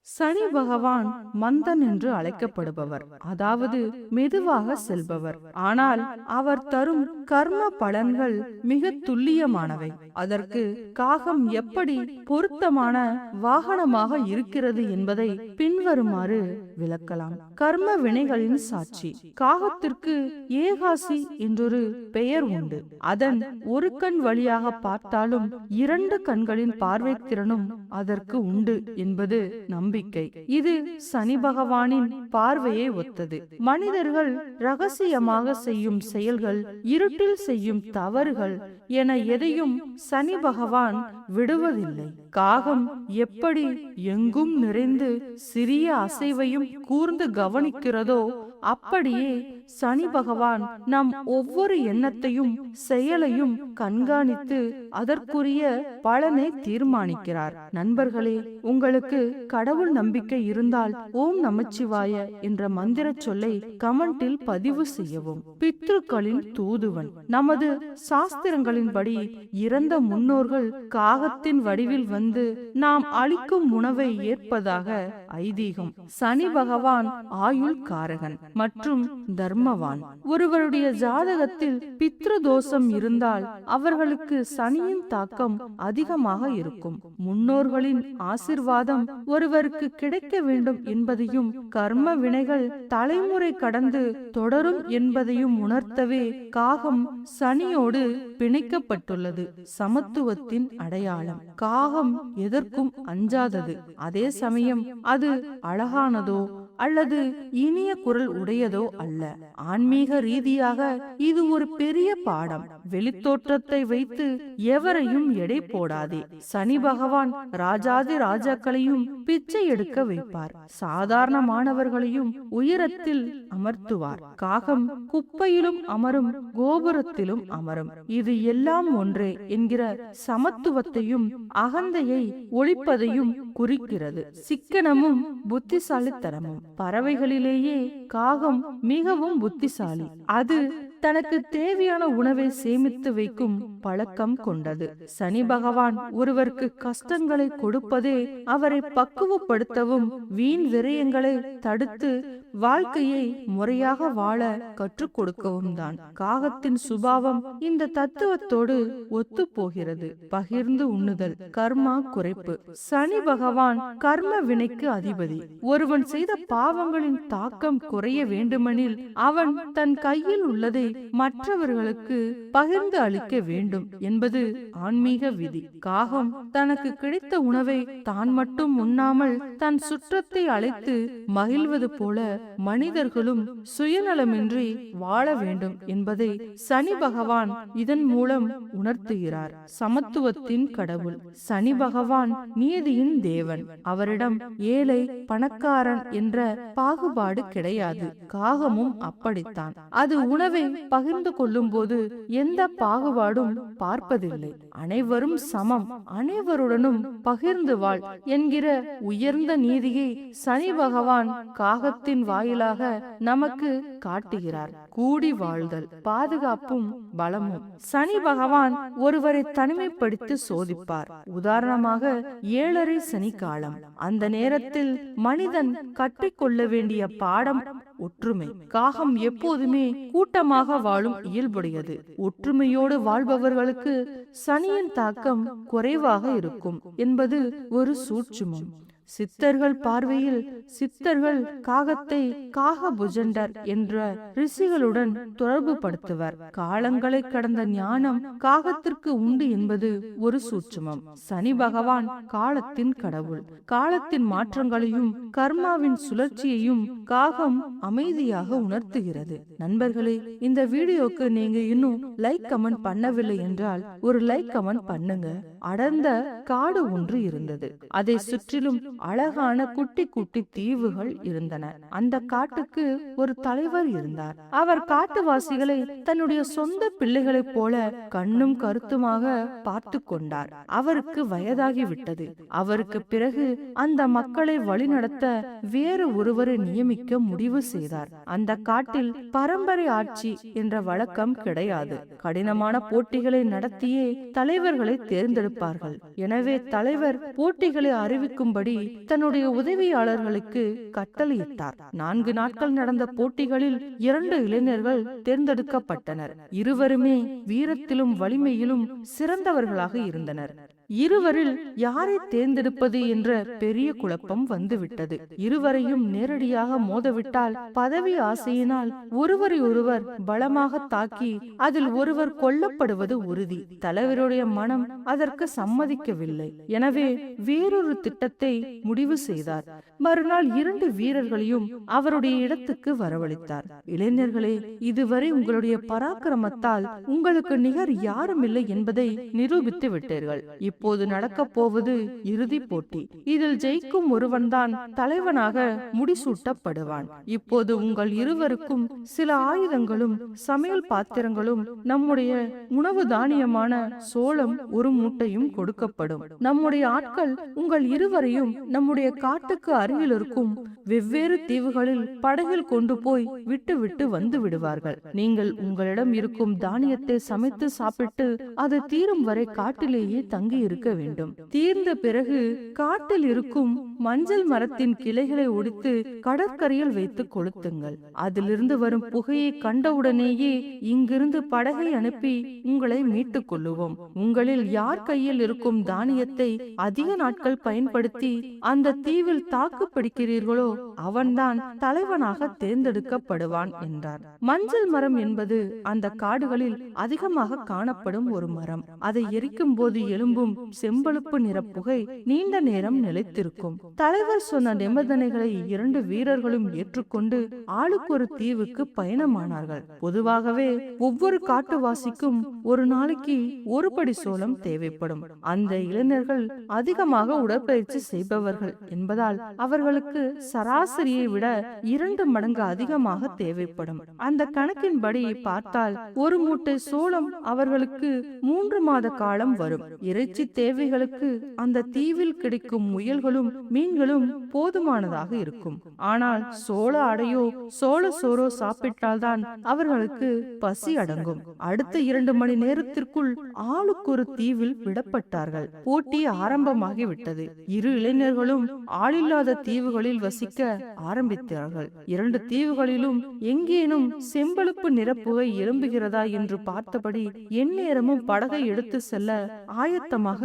சனி பகவான் மந்தன் என்று அழைக்கப்படுபவர், அதாவது மெதுவாக செல்பவர். ஆனால் அவர் தரும் கர்ம பலன்கள் மிக துல்லியமானவை. அதற்கு காகம் எப்படி பொருத்தமான வாகனமாக இருக்கிறது என்பதை பின்வருமாறு விளக்கலாம். கர்ம வினைகளின் சாட்சி. காகத்திற்கு ஏகாசி என்றொரு பெயர் உண்டு. அதன் ஒரு கண் வழியாக பார்த்தாலும் இரண்டு கண்களின் பார்வை திறனும் அதற்கு உண்டு என்பது நம்பிக்கை. இது சனி பகவானின் பார்வையை ஒத்தது. மனிதர்கள் ரகசியமாக செய்யும் செயல்கள், இருட்டில் செய்யும் தவறுகள் என எதையும் சனி பகவான் விடுவதில்லை. காகம் எப்படி எங்கும் நிறைந்து சிறிய அசைவையும் கூர்ந்து கவனிக்கிறதோ அப்படியே சனி பகவான் நம் ஒவ்வொரு எண்ணத்தையும் செயலையும் கண்காணித்து அதற்குரிய பலனை தீர்மானிக்கிறார். நண்பர்களே, உங்களுக்கு கடவுள் நம்பிக்கை இருந்தால் ஓம் நமச்சிவாய என்ற மந்திர சொல்லை கமெண்டில் பதிவு செய்யவும். பித்ருக்களின் தூதுவன். நமது சாஸ்திரங்களின்படி இறந்த முன்னோர்கள் காகத்தின் வடிவில் வந்து நாம் அளிக்கும் உணவை ஏற்பதாக ஐதீகம். சனி பகவான் ஆயுள் காரகன் மற்றும் தர்மவான். ஒருவருடைய ஜாதகத்தில் பித்ரு தோஷம் இருந்தால் அவர்களுக்கு சனியின் தாக்கம் அதிகமாக இருக்கும். முன்னோர்களின் ஆசிர்வாதம் ஒருவருக்கு கிடைக்க வேண்டும் என்பதையும், கர்ம வினைகள் தலைமுறை கடந்து தொடரும் என்பதையும் உணர்த்தவே காகம் சனியோடு பிணைக்கப்பட்டுள்ளது. சமத்துவத்தின் அடையாளம். காகம் எதற்கும் அஞ்சாதது. அதே சமயம் அது அழகானதோ அல்லது இனிய குரல் உடையதோ அல்ல. ஆன்மீக ரீதியாக இது ஒரு பெரிய பாடம். வெளித்தோற்றத்தை வைத்து எவரையும் எடை போடாதே. சனி பகவான் ராஜாதி ராஜாக்களையும் பிச்சை எடுக்க வைப்பார். சாதாரணமானவர்களையும் உயரத்தில் அமர்த்துவார். காகம் குப்பையிலும் அமரும், கோபுரத்திலும் அமரும். இது எல்லாம் ஒன்றே என்கிற சமத்துவத்தையும் அகந்தையை ஒழிப்பதையும் குறிக்கிறது. சிக்கனமும் புத்திசாலித்தனமும். பறவைகளிலேயே காகம் மிகவும் புத்திசாலி. அது தனக்கு தேவையான உணவை சேமித்து வைக்கும் பழக்கம் கொண்டது. சனி பகவான் ஒருவருக்கு கஷ்டங்களை கொடுப்பதே அவரை பக்குவப்படுத்தவும் வீண் விரயங்களை தடுத்து வாழ்க்கையை முறையாக வாழ கற்றுக் கொடுக்கவும் தான். காகத்தின் சுபாவம் இந்த தத்துவத்தோடு ஒத்து போகிறது. பகிர்ந்து உண்ணுதல். கர்மா குறைப்பு. சனி பகவான் கர்ம வினைக்கு அதிபதி. ஒருவன் செய்த பாவங்களின் தாக்கம் குறைய வேண்டுமெனில் அவன் தன் கையில் உள்ளதை மற்றவர்களுக்கு பகிர்ந்து அளிக்க வேண்டும் என்பது ஆன்மீக விதி. காகம் தனக்கு கிடைத்த உணவை தான் மட்டும் உண்ணாமல் தன் சுற்றத்தை அழைத்து மகிழ்வது போல மனிதர்களும் சுயநலமின்றி வாழ வேண்டும் என்பதை சனி பகவான் இதன் மூலம் உணர்த்துகிறார். சமத்துவத்தின் கடவுள். சனி பகவான் நீதியின் தேவன். அவரிடம் ஏழை பணக்காரன் என்ற பாகுபாடு கிடையாது. காகமும் அப்படித்தான். அது உணவை பகிர்ந்து கொள்ளும் போது எந்த பாகுபாடும் பார்ப்பதில்லை. அனைவரும் சமம், அனைவருடனும் பகிர்ந்து வாழ் என்கிற உயர்ந்த நீதியை சனி பகவான் காகத்தின் வாயிலாக நமக்கு காட்டுகிறார். கூடி வாழ்தல். பாதுகாப்பும் பலமும். சனி பகவான் ஒருவரை தனிமைப்படுத்தி சோதிப்பார். உதாரணமாக 7.5 சனி காலம். அந்த நேரத்தில் மனிதன் கற்றுக்கொள்ள வேண்டிய பாடம் ஒற்றுமை. காகம் எப்போதுமே கூட்டமாக வாழும் இயல்புடையது. ஒற்றுமையோடு வாழ்பவர்களுக்கு சனியின் தாக்கம் குறைவாக இருக்கும் என்பது ஒரு சூட்சுமம். சித்தர்கள் பார்வையில் சித்தர்கள் காகத்தை காகபுஜண்டர் என்ற ரிஷிகளுடன் தொடர்பு படுத்துவர். காலங்களை கடந்த ஞானம் காகத்திற்கு உண்டு என்பது ஒரு சூட்சுமம். சனி பகவான் காலத்தின் கடவுள். காலத்தின் மாற்றங்களையும் கர்மாவின் சுழற்சியையும் காகம் அமைதியாக உணர்த்துகிறது. நண்பர்களே, இந்த வீடியோக்கு நீங்க இன்னும் லைக் கமெண்ட் பண்ணவில்லை என்றால் ஒரு லைக் கமெண்ட் பண்ணுங்க. அடர்ந்த காடு ஒன்று இருந்தது. அதை சுற்றிலும் அழகான குட்டி குட்டி தீவுகள் இருந்தன. அந்த காட்டுக்கு ஒரு தலைவர் இருந்தார். அவர் காட்டுவாசிகளை தன்னுடைய சொந்த பிள்ளைகளைப் போல கண்ணும் கருத்துமாக பார்த்து கொண்டார். அவருக்கு வயதாகிவிட்டது. அவருக்கு பிறகு அந்த மக்களை வழிநடத்த வேறு ஒருவரை நியமிக்க முடிவு செய்தார். அந்த காட்டில் பரம்பரை ஆட்சி என்ற வழக்கம் கிடையாது. கடினமான போட்டிகளை நடத்தியே தலைவர்களை தேர்ந்தெடுப்பார்கள். எனவே தலைவர் போட்டிகளை அறிவிக்கும்படி தன்னுடைய உதவியாளர்களுக்கு கட்டளையிட்டார். 4 நாட்கள் நடந்த போட்டிகளில் 2 இளைஞர்கள் தேர்ந்தெடுக்கப்பட்டனர். இருவருமே வீரத்திலும் வலிமையிலும் சிறந்தவர்களாக இருந்தனர். இருவரில் யாரை தேர்ந்தெடுப்பது என்ற பெரிய குழப்பம் வந்துவிட்டது. இருவரையும் நேரடியாக மோதவிட்டால் பதவி ஆசையினால் ஒருவரை ஒருவர் பலமாக தாக்கி அதில் ஒருவர் கொல்லப்படுவது உறுதி. தலைவருடைய மனம் அதற்கு சம்மதிக்கவில்லை. எனவே வேறொரு திட்டத்தை முடிவு செய்தார். மறுநாள் 2 வீரர்களையும் அவருடைய இடத்துக்கு வரவழைத்தார். இளைஞர்களே, இதுவரை உங்களுடைய பராக்கிரமத்தால் உங்களுக்கு நிகர் யாரும் இல்லை என்பதை நிரூபித்து விட்டீர்கள். இப்போது நடக்கப் போவது இறுதி போட்டி. இதில் ஜெயிக்கும் ஒருவன்தான் தலைவனாக முடிசூட்டப்படுவான். இப்போது உங்கள் இருவருக்கும் சில ஆயுதங்களும் சமையல் பாத்திரங்களும் நம்முடைய உணவு தானியமான சோளம் 1 மூட்டையும் கொடுக்கப்படும். நம்முடைய ஆட்கள் உங்கள் இருவரையும் நம்முடைய காட்டுக்கு அருகில் இருக்கும் வெவ்வேறு தீவுகளில் படகில் கொண்டு போய் விட்டு வந்து விடுவார்கள். நீங்கள் உங்களிடம் இருக்கும் தானியத்தை சமைத்து சாப்பிட்டு அது தீரும் வரை காட்டிலேயே தங்கி இருக்க வேண்டும். தீர்ந்த பிறகு காட்டில் இருக்கும் மஞ்சள் மரத்தின் கிளைகளை ஒடித்து கடற்கரையில் வைத்து கொளுத்துங்கள். அதிலிருந்து வரும் புகையை கண்டவுடனேயே இங்கிருந்து படகை அனுப்பி உங்களை மீட்டுக் கொள்ளுவோம். உங்களில் யார் கையில் இருக்கும் தானியத்தை அதிக நாட்கள் பயன்படுத்தி அந்த தீவில் தாக்கு பிடிக்கிறீர்களோ அவன்தான் தலைவனாக தேர்ந்தெடுக்கப்படுவான் என்றார். மஞ்சள் மரம் என்பது அந்த காடுகளில் அதிகமாக காணப்படும் ஒரு மரம். அதை எரிக்கும் போது எழும்பும் செம்பழுப்பு நிற புகை நீண்ட நேரம் நிலைத்திருக்கும். தலைவர் சொன்ன நிபந்தனைகளை 2 வீரர்களும் ஏற்றுக்கொண்டு ஆளுக்கு ஒரு தீவுக்கு பயணமானார்கள். பொதுவாகவே ஒவ்வொரு காட்டுவாசிக்கும் ஒரு நாளைக்கு 1 படி சோளம் தேவைப்படும். அந்த இளைஞர்கள் அதிகமாக உடற்பயிற்சி செய்பவர்கள் என்பதால் அவர்களுக்கு சராசரியை விட 2 மடங்கு அதிகமாக தேவைப்படும். அந்த கணக்கின்படி பார்த்தால் 1 மூட்டை சோளம் அவர்களுக்கு 3 மாத காலம் வரும். இறைச்சி தேவைகளுக்கு அந்த தீவில் கிடைக்கும் முயல்களும் மீன்களும் போதுமானதாக இருக்கும். ஆனால் சோள அடையோ சோள சோறோ சாப்பிட்டால்தான் அவர்களுக்கு பசி அடங்கும். அடுத்த 2 மணி நேரத்திற்குள் ஆளுக்கு ஒரு தீவில் விடப்பட்டார்கள். போட்டி ஆரம்பமாகிவிட்டது. 2 இளைஞர்களும் ஆளில்லாத தீவுகளில் வசிக்க ஆரம்பித்தார்கள். 2 தீவுகளிலும் எங்கேனும் செம்பழுப்பு நிறப்புகை எழும்புகிறதா என்று பார்த்தபடி எந்நேரமும் படகை எடுத்து செல்ல ஆயத்தமாக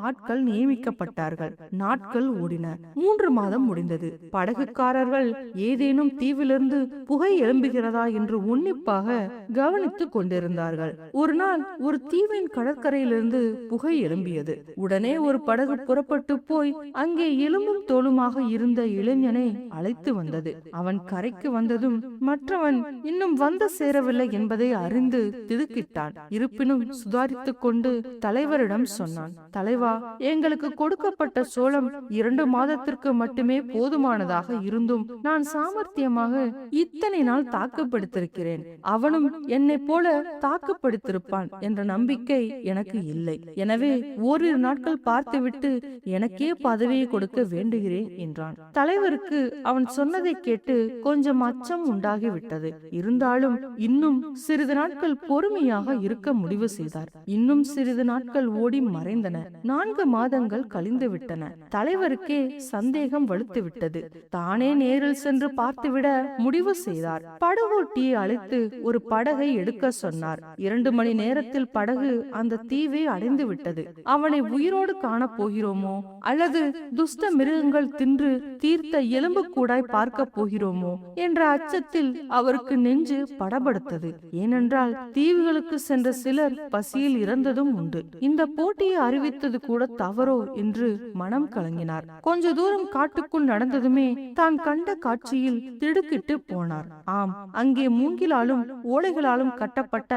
ஆட்கள் நியமிக்கப்பட்டார்கள். நாட்கள் ஓடின. 3 மாதம் முடிந்தது. படகுக்காரர்கள் ஏதேனும் தீவிலிருந்து புகை எழும்புகிறதா என்று உன்னிப்பாக கவனித்துக் கொண்டிருந்தார்கள். ஒரு நாள் ஒரு தீவின் கடற்கரையிலிருந்து புகை எழும்பியது. உடனே ஒரு படகு புறப்பட்டு போய் அங்கே எலும்பும் தோலுமாக இருந்த இளைஞனை அழைத்து வந்தது. அவன் கரைக்கு வந்ததும் மற்றவன் இன்னும் வந்து சேரவில்லை என்பதை அறிந்து திடுக்கிட்டான். இருப்பினும் சுதாரித்துக் கொண்டு தலைவரிடம் சொன்னான். தலைவா, எங்களுக்கு கொடுக்கப்பட்ட சோளம் 2 மாதத்திற்கு மட்டுமே போதுமானதாக இருந்தும் நான் சாமர்த்தியமாக இத்தனை நாள் தாக்குப்படுத்திருக்கிறேன். அவனும் என்னை போல தாக்குப்படுத்திருப்பான் என்ற நம்பிக்கை எனக்கு இல்லை. எனவே 1 நாட்கள் பார்த்துவிட்டு எனக்கே பதவியை கொடுக்க வேண்டுகிறேன் என்றான். தலைவருக்கு அவன் சொன்னதை கேட்டு கொஞ்சம் அச்சம் உண்டாகிவிட்டது. இருந்தாலும் இன்னும் சிறிது நாட்கள் பொறுமையாக இருக்க முடிவு செய்தார். இன்னும் சிறிது நாட்கள் ஓடி மறைந்தன. 4 மாதங்கள் கழிந்து விட்டன. தலைவருக்கே சந்தேகம் வலுத்து விட்டது. தானே நேரில் சென்று பார்த்துவிட முடிவு செய்தார். படகோட்டியை அழைத்து ஒரு படகை எடுக்க சொன்னார். 2 மணி நேரத்தில் படகு அந்த தீவை அடைந்து விட்டது. அவனை உயிரோடு காண போகிறோமோ அல்லது துஷ்ட மிருகங்கள் தின்று தீர்த்த எலும்பு கூடாய் பார்க்க போகிறோமோ என்ற அச்சத்தில் அவருக்கு நெஞ்சு படபடுத்தது. ஏனென்றால் தீவுகளுக்கு சென்ற சிலர் பசியில் இறந்ததும் உண்டு. இந்த போட்டியை அறிவித்தது கூட தவறோ என்று மனம் கலங்கினார். கொஞ்ச தூரம் காட்டுக்குள் நடந்ததுமே தான் கண்ட காட்சியில் திடுக்கிட்டு போனார். ஆம், அங்கே மூங்கிலாலும் ஓலைகளாலும் கட்டப்பட்ட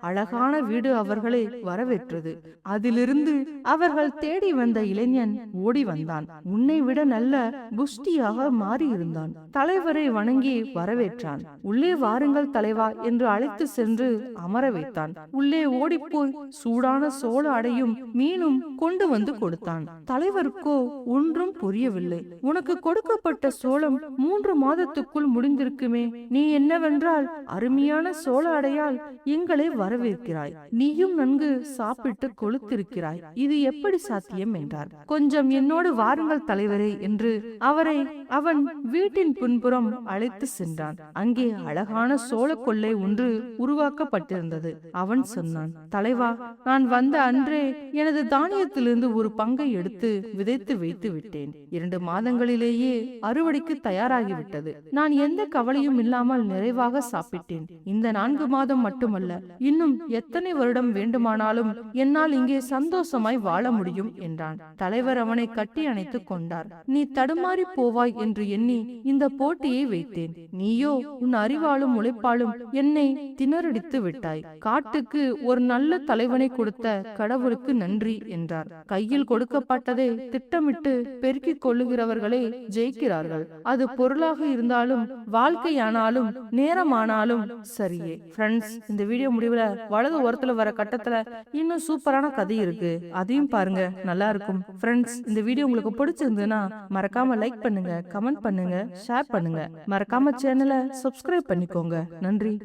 அழகான வீடு அவர்களை வரவேற்றது. அதிலிருந்து அவர்கள் தேடி வந்த இளைஞன் ஓடி வந்தான். உன்னை விட நல்ல புஷ்டியாக மாறியிருந்தான். தலைவரை வணங்கி வரவேற்றான். உள்ளே வாருங்கள் தலைவா என்று அழைத்து சென்று அமர வைத்தான். உள்ளே ஓடிப்போய் சூடான சோள அடையும் மீனும் மீனும் கொண்டு வந்து கொடுத்தான். தலைவருக்கோ ஒன்றும் புரியவில்லை. உனக்கு கொடுக்கப்பட்ட சோளம் 3 மாதத்துக்குள் முடிந்திருக்குமே, நீ என்னவென்றால் அருமையான சோள அடையால் எங்களை வரவேற்கிறாய், நீயும் நன்கு சாப்பிட்டு கொழுத்திருக்கிறாய், இது எப்படி சாத்தியம் என்றார். கொஞ்சம் என்னோடு வாருங்கள் தலைவரே என்று அவரை அவன் வீட்டின் பின்புறம் அழைத்து சென்றான். அங்கே அழகான சோள கொள்ளை ஒன்று உருவாக்கப்பட்டிருந்தது. அவன் சொன்னான், தலைவா, நான் வந்த அன்றே எனது தானியத்திலிருந்து ஒரு பங்கை எடுத்து விதைத்து வைத்து விட்டேன். 2 மாதங்களிலேயே அறுவடைக்கு தயாராகிவிட்டது. நான் எந்த கவலையும் இல்லாமல் நிறைவாக சாப்பிட்டேன். இந்த 4 மாதம் மட்டுமல்ல, இன்னும் எத்தனை வருடம் வேண்டுமானாலும் என்னால் இங்கே சந்தோஷமாய் வாழ முடியும் என்றான். தலைவர் அவனை கட்டி அணைத்துக் கொண்டார். நீ தடுமாறி போவாய் என்று எண்ணி இந்த போட்டியை வைத்தேன். நீயோ உன் அறிவாலும் உழைப்பாலும் என்னை திணறடித்து விட்டாய். காட்டுக்கு ஒரு நல்ல தலைவனை கொடுத்த கடவுளுக்கு நன்றி என்றார். கையில் கொடுக்கப்பட்டதை திட்டமிட்டு பெருக்கிக் கொள்ளுகிறவர்களே ஜெயிக்கிறார்கள். அது பொருளாக இருந்தாலும் வாழ்க்கையானாலும் நேரமானாலும் சரியே. ஃப்ரெண்ட்ஸ், இந்த வீடியோ முடிவுல வலது ஓரத்துல வர கட்டத்துல இன்னும் சூப்பரான கதை இருக்கு, அதையும் பாருங்க, நல்லா இருக்கும். ஃப்ரெண்ட்ஸ், இந்த வீடியோ உங்களுக்கு பிடிச்சிருந்ததுன்னா மறக்காம லைக் பண்ணுங்க, கமெண்ட் பண்ணுங்க, ஷேர் பண்ணுங்க. மறக்காம சேனலை சப்ஸ்கிரைப் பண்ணிக்கோங்க. நன்றி.